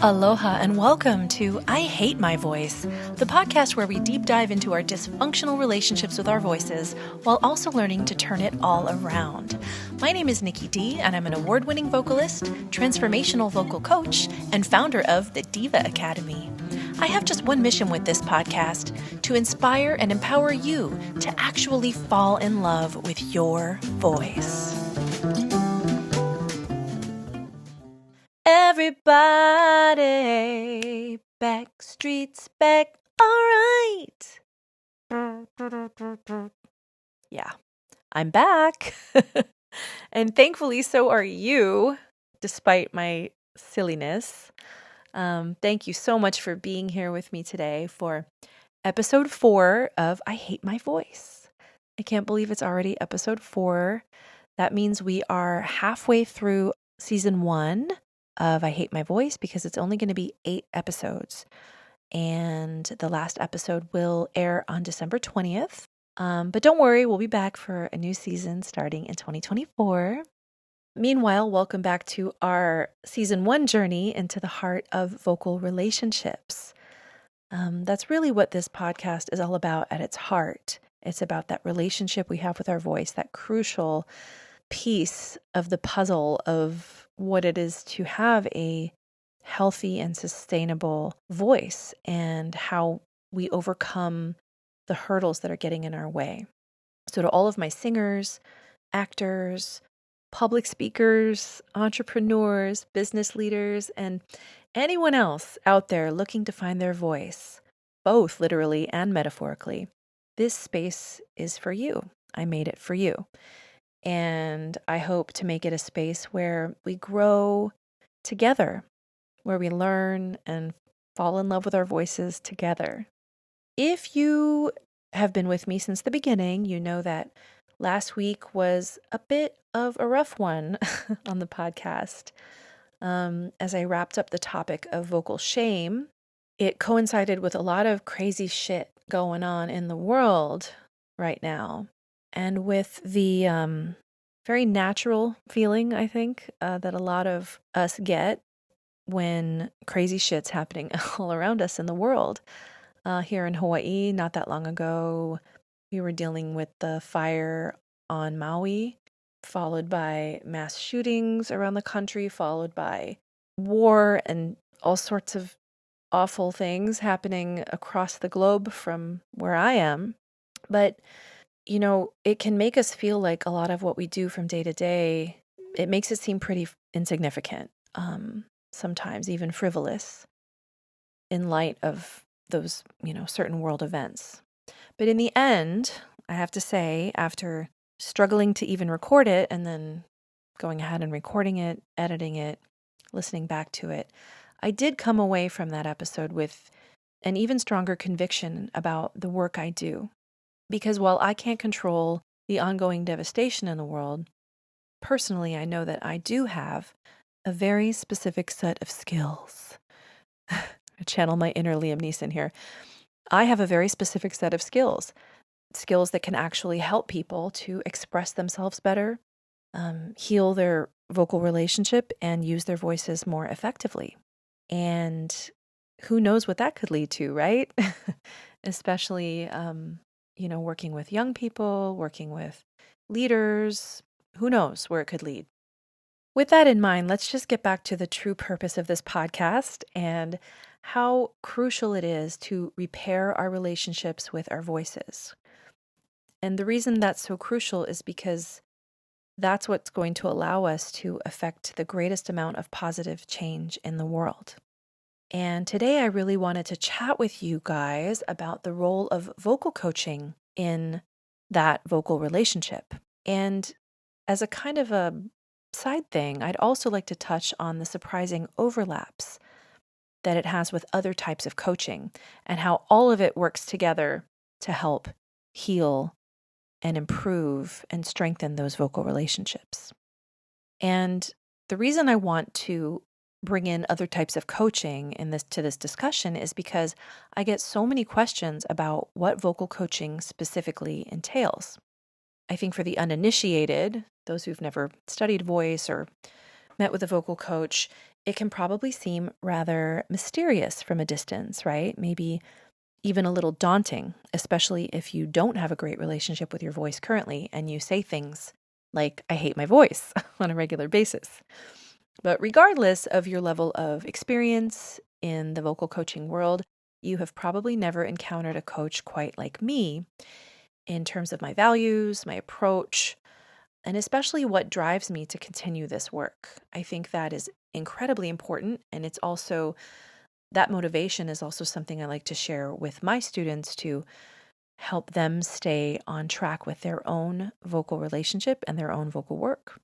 Aloha and welcome to I Hate My Voice, the podcast where we deep dive into our dysfunctional relationships with our voices while also learning to turn it all around. My name is Nikki Dee and I'm an award-winning vocalist, transformational vocal coach, and founder of the Deeva Academy. I have just one mission with this podcast, to inspire and empower you to actually fall in love with your voice. Everybody, Backstreet's back, all right. Yeah, I'm back. And thankfully, so are you, despite my silliness. Thank you so much for being here with me today for episode 4 of I Hate My Voice. I can't believe it's already episode 4. That means we are halfway through season 1 of I Hate My Voice because it's only going to be 8 episodes. And the last episode will air on December 20th. But don't worry, we'll be back for a new season starting in 2024. Meanwhile, welcome back to our season 1 journey into the heart of vocal relationships. That's really what this podcast is all about at its heart. It's about that relationship we have with our voice, that crucial piece of the puzzle of what it is to have a healthy and sustainable voice and how we overcome the hurdles that are getting in our way. So to all of my singers, actors, public speakers, entrepreneurs, business leaders, and anyone else out there looking to find their voice, both literally and metaphorically, this space is for you. I made it for you. And I hope to make it a space where we grow together, where we learn and fall in love with our voices together. If you have been with me since the beginning, you know that last week was a bit of a rough one on the podcast. As I wrapped up the topic of vocal shame, it coincided with a lot of crazy shit going on in the world right now. And with the very natural feeling, I think, that a lot of us get when crazy shit's happening all around us in the world. Here in Hawaii, not that long ago, we were dealing with the fire on Maui, followed by mass shootings around the country, followed by war and all sorts of awful things happening across the globe from where I am. But you know, it can make us feel like a lot of what we do from day to day, it makes it seem pretty insignificant, sometimes even frivolous in light of those, certain world events. But in the end, I have to say, after struggling to even record it and then going ahead and recording it, editing it, listening back to it, I did come away from that episode with an even stronger conviction about the work I do. Because while I can't control the ongoing devastation in the world, personally, I know that I do have a very specific set of skills. I channel my inner Liam Neeson here. I have a very specific set of skills that can actually help people to express themselves better, heal their vocal relationship, and use their voices more effectively. And who knows what that could lead to, right? Especially, working with young people, working with leaders, who knows where it could lead. With that in mind, let's just get back to the true purpose of this podcast and how crucial it is to repair our relationships with our voices. And the reason that's so crucial is because that's what's going to allow us to affect the greatest amount of positive change in the world. And today I really wanted to chat with you guys about the role of vocal coaching in that vocal relationship. And as a kind of a side thing, I'd also like to touch on the surprising overlaps that it has with other types of coaching and how all of it works together to help heal and improve and strengthen those vocal relationships. And the reason I want to bring in other types of coaching to this discussion is because I get so many questions about what vocal coaching specifically entails. I think for the uninitiated, those who've never studied voice or met with a vocal coach, it can probably seem rather mysterious from a distance, right? Maybe even a little daunting, especially if you don't have a great relationship with your voice currently and you say things like, I hate my voice on a regular basis. But regardless of your level of experience in the vocal coaching world, you have probably never encountered a coach quite like me in terms of my values, my approach, and especially what drives me to continue this work. I think that is incredibly important, and it's also that motivation is also something I like to share with my students to help them stay on track with their own vocal relationship and their own vocal work.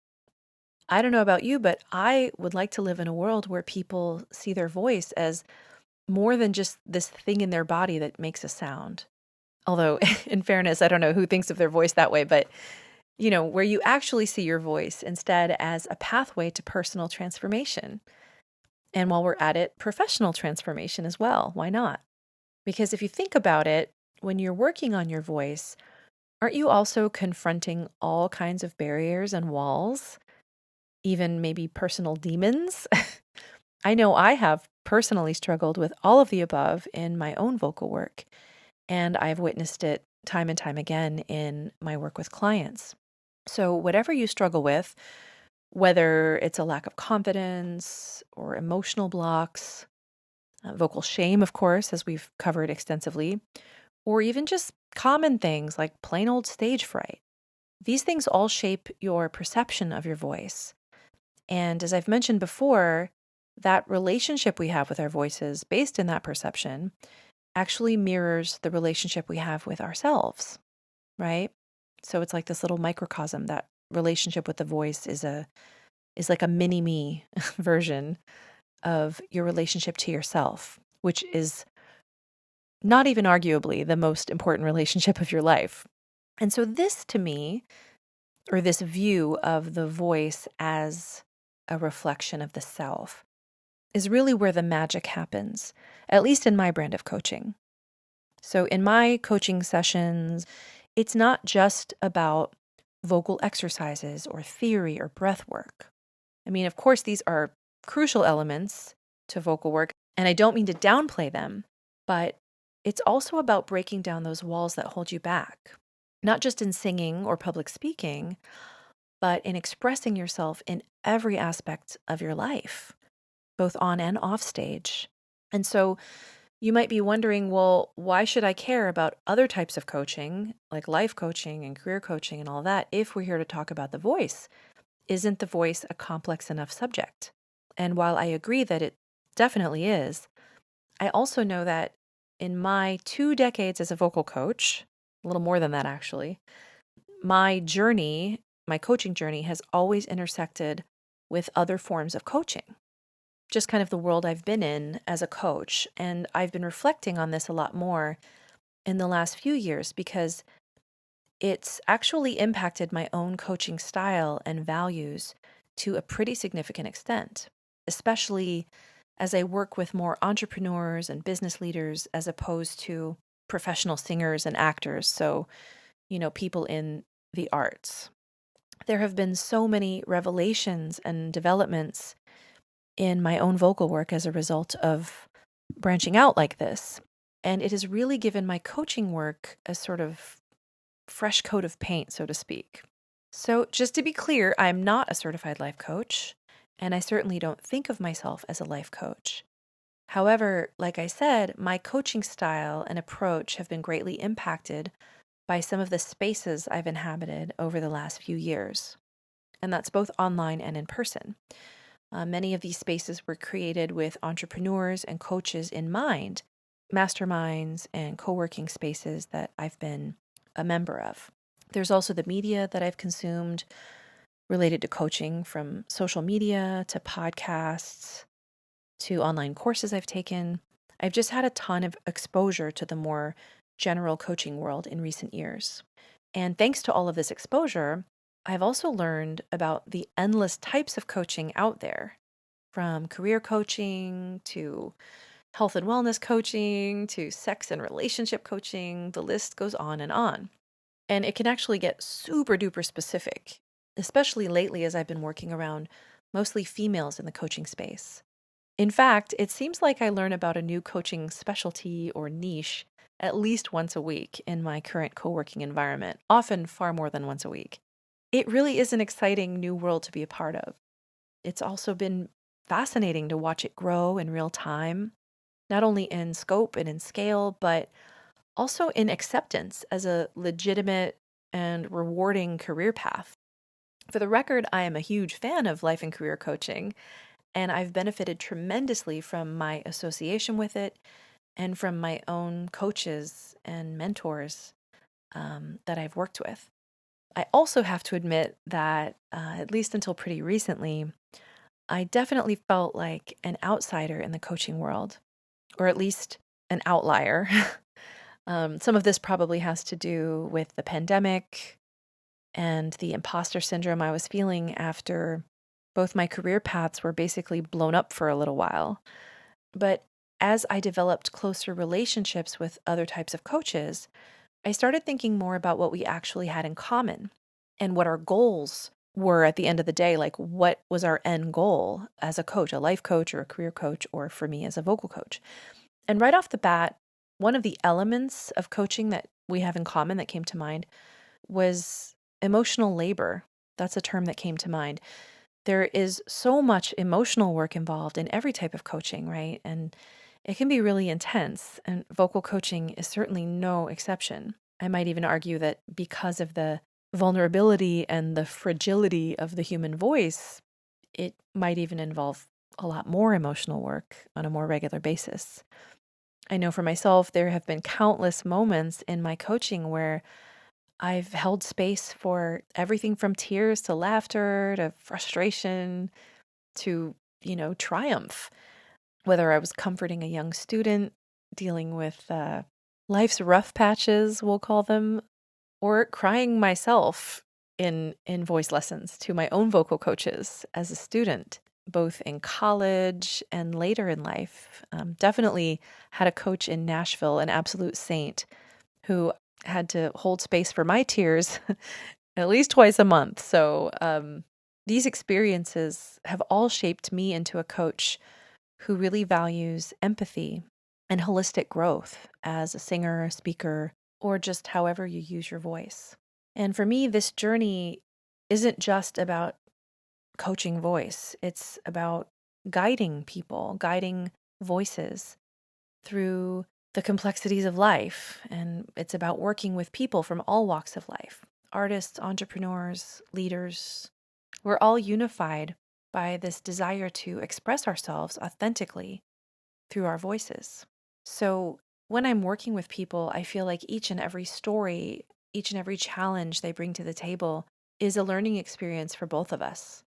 I don't know about you, but I would like to live in a world where people see their voice as more than just this thing in their body that makes a sound. Although, in fairness, I don't know who thinks of their voice that way, but where you actually see your voice instead as a pathway to personal transformation. And while we're at it, professional transformation as well. Why not? Because if you think about it, when you're working on your voice, aren't you also confronting all kinds of barriers and walls, even maybe personal demons? I know I have personally struggled with all of the above in my own vocal work, and I've witnessed it time and time again in my work with clients. So whatever you struggle with, whether it's a lack of confidence or emotional blocks, vocal shame, of course, as we've covered extensively, or even just common things like plain old stage fright. These things all shape your perception of your voice. And as I've mentioned before, that relationship we have with our voices based in that perception actually mirrors the relationship we have with ourselves, right? So it's like this little microcosm. That relationship with the voice is like a mini me version of your relationship to yourself, which is not even arguably the most important relationship of your life. And so this to me, or this view of the voice as a reflection of the self, is really where the magic happens, at least in my brand of coaching. So in my coaching sessions, it's not just about vocal exercises or theory or breath work. I mean, of course, these are crucial elements to vocal work, and I don't mean to downplay them, but it's also about breaking down those walls that hold you back, not just in singing or public speaking, but in expressing yourself in every aspect of your life, both on and off stage. And so you might be wondering, well, why should I care about other types of coaching, like life coaching and career coaching and all that, if we're here to talk about the voice? Isn't the voice a complex enough subject? And while I agree that it definitely is, I also know that in my 2 decades as a vocal coach, a little more than that actually, my coaching journey has always intersected with other forms of coaching. Just kind of the world I've been in as a coach. And I've been reflecting on this a lot more in the last few years because it's actually impacted my own coaching style and values to a pretty significant extent, especially as I work with more entrepreneurs and business leaders as opposed to professional singers and actors. So, people in the arts. There have been so many revelations and developments in my own vocal work as a result of branching out like this. And it has really given my coaching work a sort of fresh coat of paint, so to speak. So just to be clear, I'm not a certified life coach, and I certainly don't think of myself as a life coach. However, like I said, my coaching style and approach have been greatly impacted by some of the spaces I've inhabited over the last few years. And that's both online and in person. Many of these spaces were created with entrepreneurs and coaches in mind, masterminds and co-working spaces that I've been a member of. There's also the media that I've consumed related to coaching, from social media to podcasts to online courses I've taken. I've just had a ton of exposure to the more general coaching world in recent years. And thanks to all of this exposure, I've also learned about the endless types of coaching out there, from career coaching to health and wellness coaching to sex and relationship coaching. The list goes on and on. And it can actually get super duper specific, especially lately as I've been working around mostly females in the coaching space. In fact, it seems like I learn about a new coaching specialty or niche at least once a week in my current co-working environment, often far more than once a week. It really is an exciting new world to be a part of. It's also been fascinating to watch it grow in real time, not only in scope and in scale, but also in acceptance as a legitimate and rewarding career path. For the record, I am a huge fan of life and career coaching, and I've benefited tremendously from my association with it and from my own coaches and mentors that I've worked with. I also have to admit that, at least until pretty recently, I definitely felt like an outsider in the coaching world, or at least an outlier. Some of this probably has to do with the pandemic and the imposter syndrome I was feeling after both my career paths were basically blown up for a little while. But as I developed closer relationships with other types of coaches, I started thinking more about what we actually had in common and what our goals were at the end of the day. Like, what was our end goal as a coach, a life coach or a career coach, or for me as a vocal coach? And right off the bat, one of the elements of coaching that we have in common that came to mind was emotional labor. That's a term that came to mind. There is so much emotional work involved in every type of coaching, right? And it can be really intense, and vocal coaching is certainly no exception. I might even argue that because of the vulnerability and the fragility of the human voice, it might even involve a lot more emotional work on a more regular basis. I know for myself, there have been countless moments in my coaching where I've held space for everything from tears to laughter to frustration to, triumph. Whether I was comforting a young student, dealing with life's rough patches, we'll call them, or crying myself in voice lessons to my own vocal coaches as a student, both in college and later in life. Definitely had a coach in Nashville, an absolute saint, who had to hold space for my tears at least twice a month. So these experiences have all shaped me into a coach who really values empathy and holistic growth as a singer, speaker, or just however you use your voice. And for me, this journey isn't just about coaching voice. It's about guiding people, guiding voices through the complexities of life. And it's about working with people from all walks of life, artists, entrepreneurs, leaders. We're all unified by this desire to express ourselves authentically through our voices. So when I'm working with people, I feel like each and every story, each and every challenge they bring to the table is a learning experience for both of us.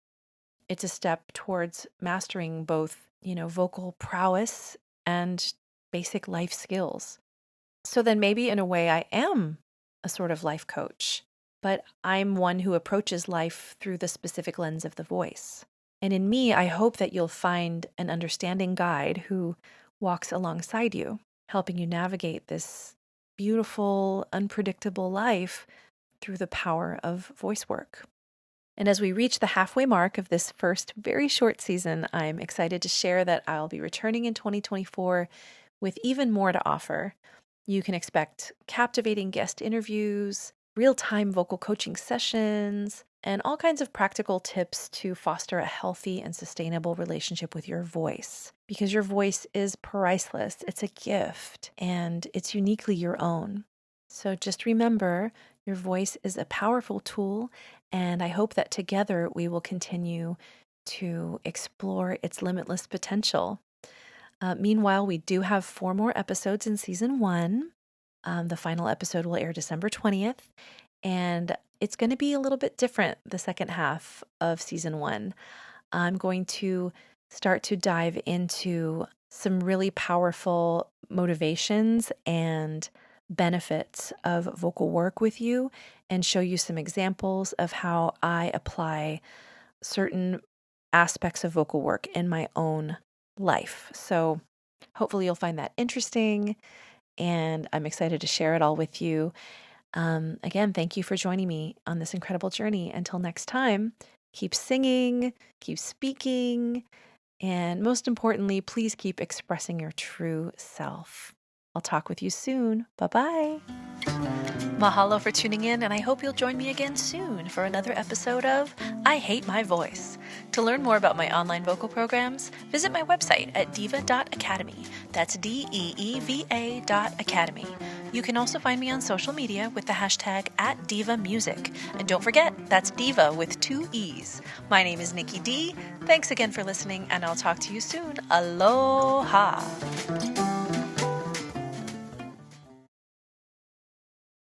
It's a step towards mastering both, vocal prowess and basic life skills. So then maybe in a way I am a sort of life coach, but I'm one who approaches life through the specific lens of the voice. And in me, I hope that you'll find an understanding guide who walks alongside you, helping you navigate this beautiful, unpredictable life through the power of voice work. And as we reach the halfway mark of this first very short season, I'm excited to share that I'll be returning in 2024 with even more to offer. You can expect captivating guest interviews, real-time vocal coaching sessions, and all kinds of practical tips to foster a healthy and sustainable relationship with your voice. Because your voice is priceless, it's a gift, and it's uniquely your own. So just remember, your voice is a powerful tool, and I hope that together we will continue to explore its limitless potential. Meanwhile, we do have 4 more episodes in season 1. The final episode will air December 20th, and it's going to be a little bit different the second half of season 1. I'm going to start to dive into some really powerful motivations and benefits of vocal work with you and show you some examples of how I apply certain aspects of vocal work in my own life. So hopefully you'll find that interesting, and I'm excited to share it all with you. Again, thank you for joining me on this incredible journey. Until next time, keep singing, keep speaking, And most importantly, please keep expressing your true self. I'll talk with you soon. Bye-bye. Mahalo for tuning in, and I hope you'll join me again soon for another episode of I Hate My Voice. To learn more about my online vocal programs, visit my website at Deeva.Academy. That's DEEVA.Academy. You can also find me on social media with the hashtag @DeevaMusic. And don't forget, that's Deeva with 2 E's. My name is Nikki Dee. Thanks again for listening, and I'll talk to you soon. Aloha!